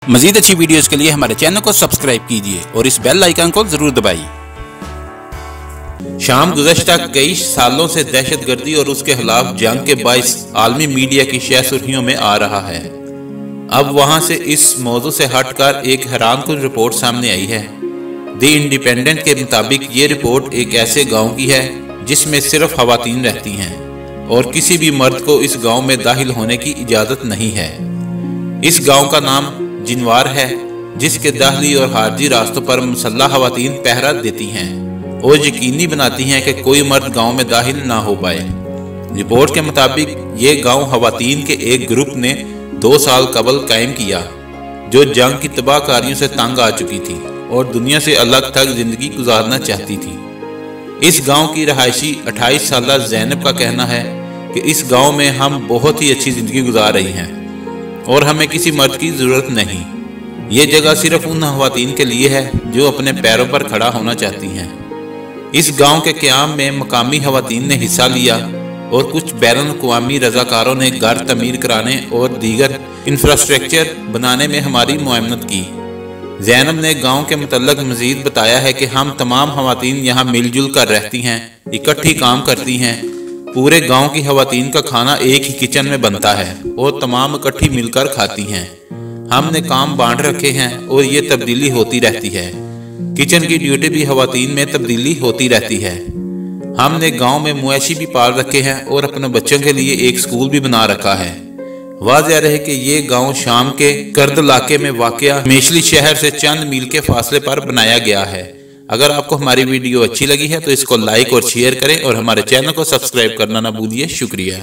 मजीद अच्छी वीडियोस के लिए हमारे चैनल को सब्सक्राइब कीजिए और इस बेल आइकन को जरूर दबाइए। शाम गुज़श्ता कई सालों से दहशतगर्दी और उसके खिलाफ जंग के बाइस आलमी मीडिया की शह सुर्खियों में आ रहा है। अब वहां से इस मौजू से हटकर एक हैरानकुन रिपोर्ट सामने आई है। द इंडिपेंडेंट के मुताबिक ये रिपोर्ट एक ऐसे गांव की है जिसमें सिर्फ खवातीन रहती हैं और किसी भी मर्द को इस गांव में दाखिल होने की इजाज़त नहीं है। इस गांव का नाम जिनवार है, जिसके दाखिली और खारजी रास्तों पर मुसल्लह खवातीन पहरा देती हैं और यकीनी बनाती हैं कि कोई मर्द गांव में दाखिल ना हो पाए। रिपोर्ट के मुताबिक ये गांव खवातीन के एक ग्रुप ने 2 साल कबल कायम किया, जो जंग की तबाहकारियों से तंग आ चुकी थी और दुनिया से अलग थलग जिंदगी गुजारना चाहती थी। इस गांव की रहायशी 28 साला ज़ैनब का कहना है कि इस गांव में हम बहुत ही अच्छी जिंदगी गुजार रही हैं और हमें किसी मर्द की ज़रूरत नहीं। ये जगह सिर्फ उन खवातीन के लिए है जो अपने पैरों पर खड़ा होना चाहती हैं। इस गांव के क़याम में मकामी खवातीन ने हिस्सा लिया और कुछ बैनुल-अक़वामी रज़ाकारों ने घर तमीर कराने और दीगर इंफ्रास्ट्रक्चर बनाने में हमारी मुआवनत की। ज़ैनब ने गांव के मुतल्लक मज़ीद बताया है कि हम तमाम खवातीन यहाँ मिलजुल कर रहती हैं, इकट्ठी काम करती हैं। पूरे गांव की खवातीन का खाना एक ही किचन में बनता है और तमाम इकट्ठी मिलकर खाती हैं। हमने काम बांट रखे हैं और ये तब्दीली होती रहती है। किचन की ड्यूटी भी खवातीन में तब्दीली होती रहती है। हमने गांव में मवेशी भी पाल रखे हैं और अपने बच्चों के लिए एक स्कूल भी बना रखा है। वाज़ेह रहे कि ये गांव शाम के कर्द इलाके में वाक़या मेशली शहर से चंद मील के फासले पर बनाया गया है। अगर आपको हमारी वीडियो अच्छी लगी है तो इसको लाइक और शेयर करें और हमारे चैनल को सब्सक्राइब करना ना भूलिए। शुक्रिया।